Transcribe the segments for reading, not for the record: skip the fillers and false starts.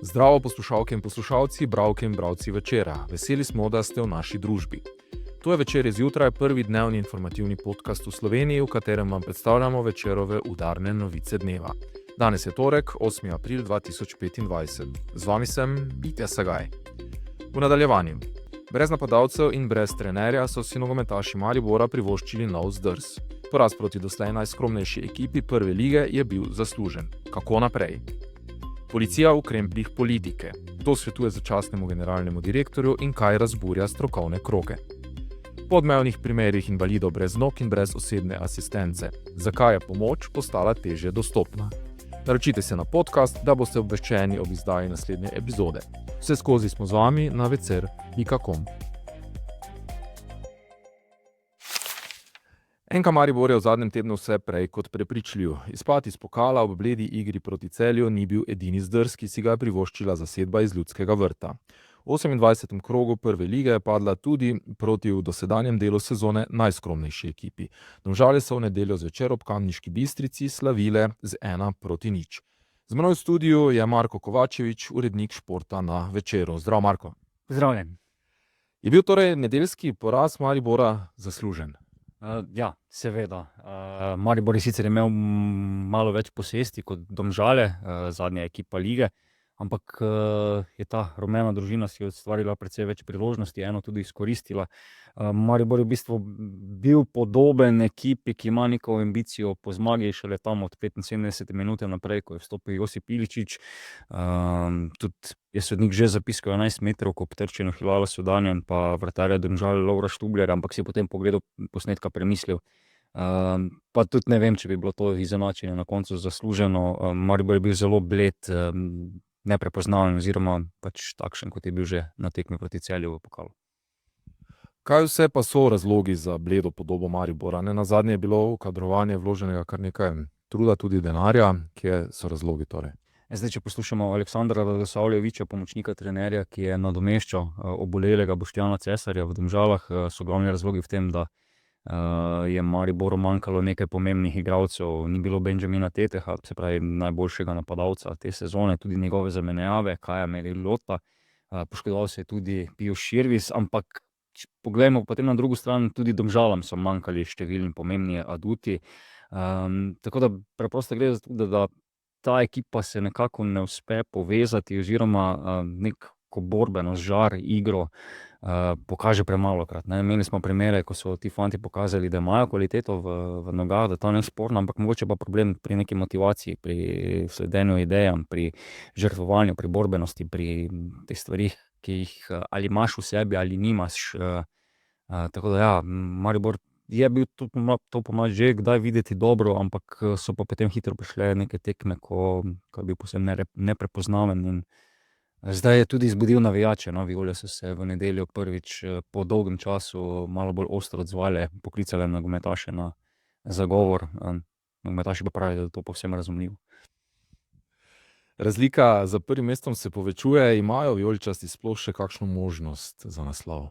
Zdravo poslušalke in poslušalci, bralke in bralci Večera. Veseli smo, da ste v naši družbi. To je Večer zjutraj, prvi dnevni informativni podcast v Sloveniji, v katerem vam predstavljamo Večerove udarne novice dneva. Danes je torek, 8. april 2025. Z vami sem Mitja Sagaj. V nadaljevanju. Brez napadalcev in brez trenerja so si nogometaši Maribora privoščili nov zdrs. Poraz proti doslej najskromnejši ekipi prve lige je bil zaslužen. Kako naprej? Policija v krempljih politike. To svetuje začasnemu generalnemu direktorju in kaj razburja strokovne kroge. Po odmevnih primerih invalidov brez nog in brez osebne asistence. Zakaj je pomoč postala težje dostopna? Naročite se na podcast, da boste obveščeni ob izdaji naslednje epizode. Vse skozi smo z vami na vecer.com. NK Maribor je v zadnjem tednu vse prej kot prepričljiv. Izpad iz pokala ob bledi igri proti Celju ni bil edini zdrs, ki si ga je privoščila zasedba iz Ljudskega vrta. V 28. krogu prve lige je padla tudi proti v dosedanjem delu sezone najskromnejši ekipi. Domžale so v nedeljo zvečer ob Kamniški Bistrici slavile z 1-0. Z menoj v studiu je Marko Kovačevič, urednik športa na Večeru. Zdrav, Marko. Pozdravljen. Je bil torej nedeljski poraz Maribora zaslužen? Ja, seveda. Maribor je sicer imel malo več posesti kot Domžale, zadnja ekipa lige, ampak je ta rumena družina si ustvarila precej več priložnosti, eno tudi izkoristila. Maribor je v bistvu bil podoben ekipi, ki ima neko ambicijo po zmagi, šele tam od 75 minute naprej, ko je vstopil Josip Iličić. Tudi je sodnik že zapiskal 11 metrov, ko obtrčeno Hilalo Sodanjan pa vratarja Domžal Lovra Štubljera, ampak si potem pogledal posnetka premislil. Pa tudi ne vem, če bi bilo to izenačenje na koncu zasluženo. Maribor je bil zelo bled, neprepoznaven oziroma pač takšen, kot je bil že na tekmi proti Celju v pokalu. Kaj vse pa so razlogi za bledo podobo Maribora? Nenazadnje je bilo v kadrovanje vloženega kar nekaj truda, tudi denarja. Kje so razlogi torej? Zdaj, če poslušamo Aleksandra Radosavljevića, pomočnika trenerja, ki je nadomeščal obolelega Boštjana Cesarja v Domžalah, so glavni razlogi v tem, da je Mariboru manjkalo nekaj pomembnih igralcev. Ni bilo Benjamina Teteha, se pravi najboljšega napadalca te sezone, tudi njegove zamenjave, Kaja Merilota, poškodoval se je tudi Pio Širvis, ampak poglejmo potem na drugo stran, tudi Domžalam so manjkali številni pomembni aduti. Tako da preprosto gre za to, da ta ekipa se nekako ne uspe povezati oziroma neko borbeno žar, igro pokaže premalokrat. Imeli smo primere, ko so ti fanti pokazali, da imajo kvaliteto v nogah, da to ni sporno, ampak mogoče pa problem pri neki motivaciji, pri sledenju idejam, pri žrtvovanju, pri borbenosti, pri teh stvarih, ki jih ali imaš v sebi ali nimaš. Tako da ja, Maribor je bil to pomlad že kdaj videti dobro, ampak so pa potem hitro prišle neke tekme, ko je bil povsem neprepoznaven in zdaj je tudi zbudil navijače. Viole so se v nedeljo prvič po dolgem času malo bolj ostro odzvale, poklicale nogometaše na zagovor. Nogometaši pa pravijo, da je to povsem razumljivo. Razlika za prvim mestom se povečuje. Imajo vijoličasti sploh še kakšno možnost za naslov?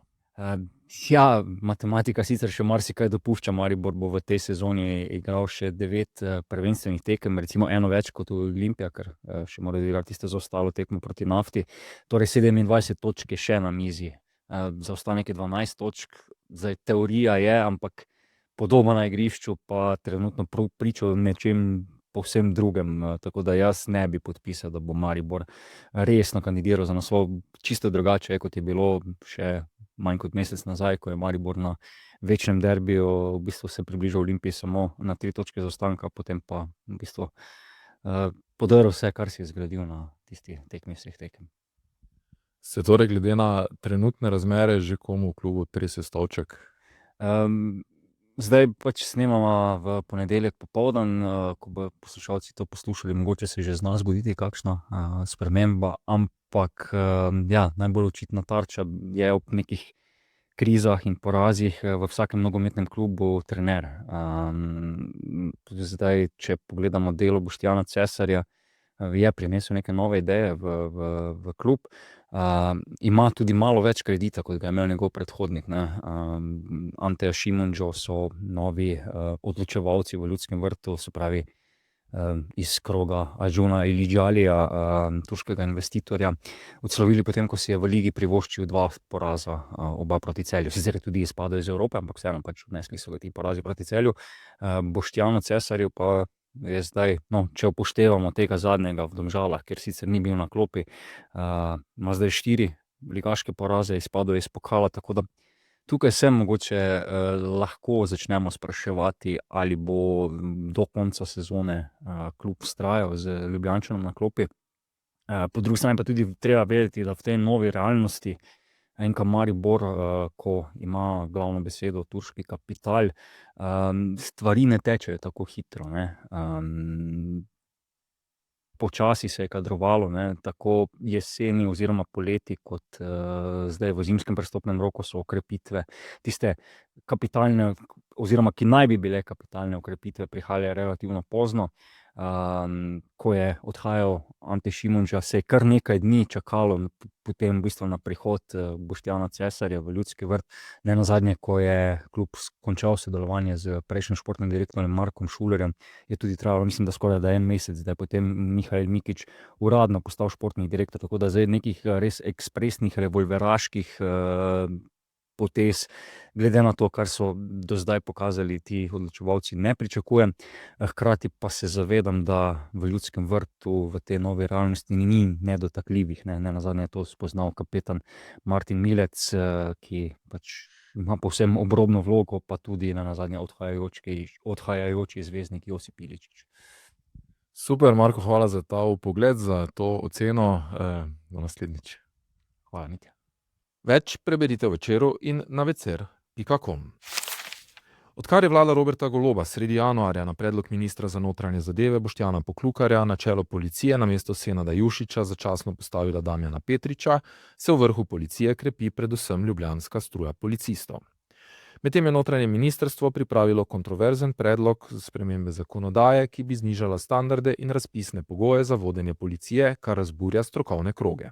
Ja, matematika sicer še marsikaj dopušča. Maribor bo v tej sezoni igral še 9 prvenstvenih tekem, recimo eno več kot Olimpija, ker še mora igrati tiste zaostalo tekmo proti Nafti. Torej 27 točk je še na mizi. Zaostanek je 12 točk. Zdaj teorija je, ampak podoba na igrišču pa trenutno priča o nečem povsem drugem. Tako da jaz ne bi podpisal, da bo Maribor resno kandidiral za naslov. Čisto drugače je, kot je bilo še manj kot mesec nazaj, ko je Maribor na večnem derbiju v bistvu se približal Olimpiji samo na 3 točke zaostanka, potem pa v bistvu podrl vse, kar si je zgradil na tisti tekmi vseh tekem. Se torej glede na trenutne razmere že komu v klubu trese stolček? Zdaj pač snemamo v ponedeljek popoldan, ko bodo poslušalci to poslušali, mogoče se že zna zgoditi kakšna sprememba, ampak ja, najbolj očitna tarča je ob nekih krizah in porazih v vsakem nogometnem klubu trener. Zdaj, če pogledamo delo Boštjana Cesarja, je prinesel neke nove ideje v klub. Ima tudi malo več kredita, kot ga je imel njegov predhodnik. Ante Šimundžo so novi odločevalci v Ljudskem vrtu, se pravi iz kroga Adžuna Ilidžalija, turškega investitorja, odslovili potem, ko si je v ligi privoščil 2 poraza, oba proti Celju. Sicer je tudi izpadel iz Evrope, ampak vseeno pač odnesli so ga ti porazi proti Celju. Boštjanu Cesarju pa je zdaj, če upoštevamo tega zadnjega v Domžalah, ker sicer ni bil na klopi, ima zdaj 4 ligaške poraze, izpadel je iz pokala, tako da tukaj se mogoče lahko začnemo spraševati, ali bo do konca sezone klub vztrajal z Ljubljančanom na klopi. Po drugi strani pa tudi treba vedeti, da v tej novi realnosti NK Maribor, ko ima glavno besedo turški kapital, stvari ne tečejo tako hitro, ne. Počasi se je kadrovalo, ne, tako jeseni oziroma poleti kot zdaj v zimskem prestopnem roku so okrepitve, tiste kapitalne oziroma ki naj bi bile kapitalne okrepitve, prihajale relativno pozno. Ko je odhajal Ante Šimundža, se je kar nekaj dni čakalo potem v bistvu na prihod Boštjana Cesarja v Ljudski vrt. Nenazadnje, ko je klub končal sodelovanje z prejšnjim športnim direktorjem Markom Šulerjem, je tudi trajalo, mislim, da skoraj 1 mesec, da je potem Mihael Mikić uradno postal športni direktor, tako da zdaj nekih res ekspresnih, revolveraških potez, glede na to, kar so do zdaj pokazali ti odločevalci, ne pričakujem. Hkrati pa se zavedam, da v Ljudskem vrtu v tej novi realnosti ni nedotakljivih, ne. Nenazadnje je to spoznal kapetan Martin Milec, ki pač ima povsem obrobno vlogo, pa tudi nenazadnje odhajajoči zvezdnik Josip Iličić. Super, Marko, hvala za ta vpogled, za to oceno. Do naslednjič. Hvala, Mitja. Več preberite v Večeru in na večer.com. Odkar je vlada Roberta Goloba sredi januarja na predlog ministra za notranje zadeve Boštjana Poklukarja na čelo policije namesto Senada Jušića začasno postavila Damjana Petriča, se v vrhu policije krepi predvsem ljubljanska struja policistov. Medtem je notranje ministrstvo pripravilo kontroverzen predlog spremembe zakonodaje, ki bi znižala standarde in razpisne pogoje za vodenje policije, kar razburja strokovne kroge.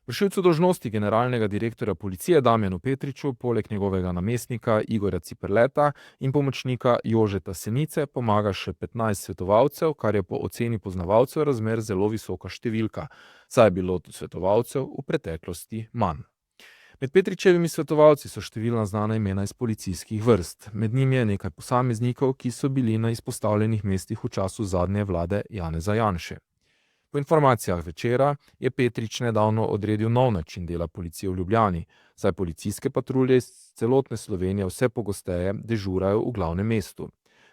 Vršilcu dolžnosti generalnega direktorja policije Damjanu Petriču, poleg njegovega namestnika Igorja Ciperleta in pomočnika Jožeta Senice, pomaga še 15 svetovalcev, kar je po oceni poznavalcev razmer zelo visoka številka, saj je bilo svetovalcev v preteklosti manj. Med Petričevimi svetovalci so številna znana imena iz policijskih vrst. Med njimi je nekaj posameznikov, ki so bili na izpostavljenih mestih v času zadnje vlade Janeza Janše. Po informacijah Večera je Petrič nedavno odredil nov način dela policije v Ljubljani, saj policijske patrulje iz celotne Slovenije vse pogosteje dežurajo v glavnem mestu.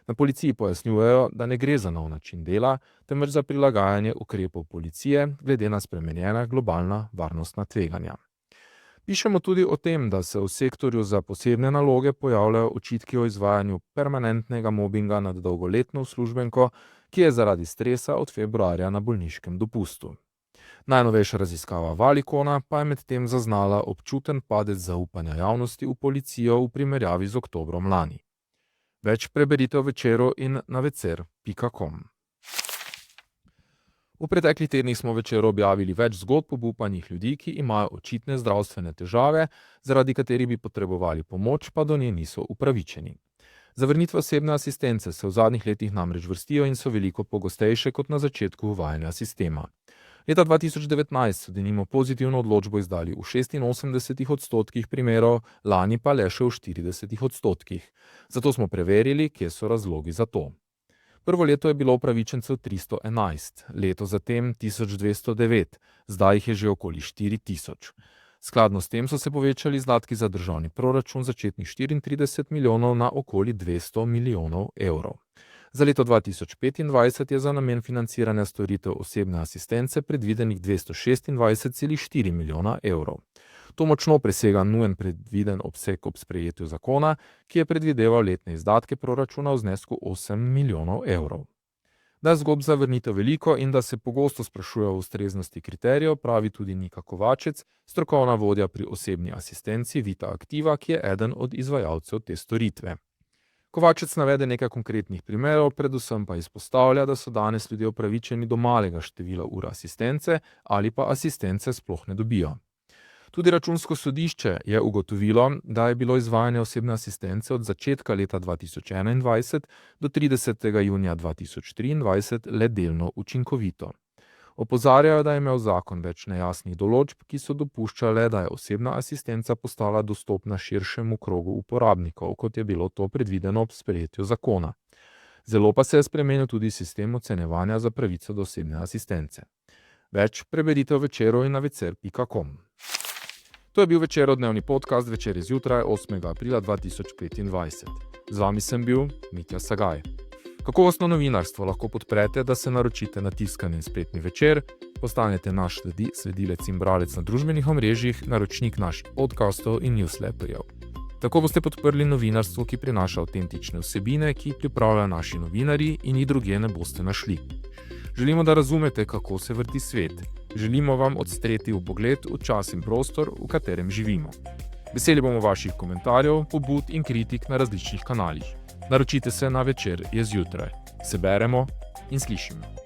Na policiji pojasnjujejo, da ne gre za nov način dela, temveč za prilagajanje ukrepov policije glede na spremenjena globalna varnostna tveganja. Pišemo tudi o tem, da se v sektorju za posebne naloge pojavljajo očitki o izvajanju permanentnega mobinga nad dolgoletno uslužbenko, ki je zaradi stresa od februarja na bolniškem dopustu. Najnovejša raziskava Valicona pa je medtem zaznala občuten padec zaupanja javnosti v policijo v primerjavi z oktobrom lani. Več preberite v Večeru in na večer.com. V preteklih tednih smo v Večeru objavili več zgodb obupanih ljudi, ki imajo očitne zdravstvene težave, zaradi katerih bi potrebovali pomoč, pa do nje niso upravičeni. Zavrnitve osebne asistence se v zadnjih letih namreč vrstijo in so veliko pogostejše kot na začetku uvajanja sistema. Leta 2019 so denimo pozitivno odločbo izdali v 86% primerov, lani pa le še v 40%. Zato smo preverili, kje so razlogi za to. Prvo leto je bilo upravičencev 311, leto zatem 1209, zdaj jih je že okoli 4000. Skladno s tem so se povečali izdatki za državni proračun začetnih 34 milijonov na okoli 200 milijonov evrov. Za leto 2025 je za namen financiranja storitev osebne asistence predvidenih 226,4 milijona evrov. To močno presega nujen predviden obseg ob sprejetju zakona, ki je predvideval letne izdatke proračuna v znesku 8 milijonov evrov. Da je zgodb za vrnitev veliko in da se pogosto sprašuje o ustreznosti kriterijev, pravi tudi Nika Kovačec, strokovna vodja pri osebni asistenci Vita Aktiva, ki je eden od izvajalcev te storitve. Kovačec navede nekaj konkretnih primerov, predvsem pa izpostavlja, da so danes ljudje upravičeni do malega števila ur asistence ali pa asistence sploh ne dobijo. Tudi Računsko sodišče je ugotovilo, da je bilo izvajanje osebne asistence od začetka leta 2021 do 30. junija 2023 le delno učinkovito. Opozarjajo, da je imel zakon več nejasnih določb, ki so dopuščale, da je osebna asistenca postala dostopna širšemu krogu uporabnikov, kot je bilo to predvideno ob sprejetju zakona. Zelo pa se je spremenil tudi sistem ocenjevanja za pravico do osebne asistence. Več preberite v Večeru in na večer.com. To je bil večerodnevni podcast Večer zjutraj 8. aprila 2025. Z vami sem bil Mitja Sagaj. Kakovostno novinarstvo lahko podprete, da se naročite na tiskani in spletni Večer, postanete naš sledilec in bralec na družbenih omrežjih, naročnik naših podcastov in newsletterjev. Tako boste podprli novinarstvo, ki prinaša avtentične vsebine, ki jih pripravljajo naši novinarji in jih drugje ne boste našli. Želimo, da razumete, kako se vrti svet. Želimo vam odstreti vpogled v čas in prostor, v katerem živimo. Veseli bomo vaših komentarjev, pobud in kritik na različnih kanalih. Naročite se na Večer zjutraj. Se beremo in slišimo.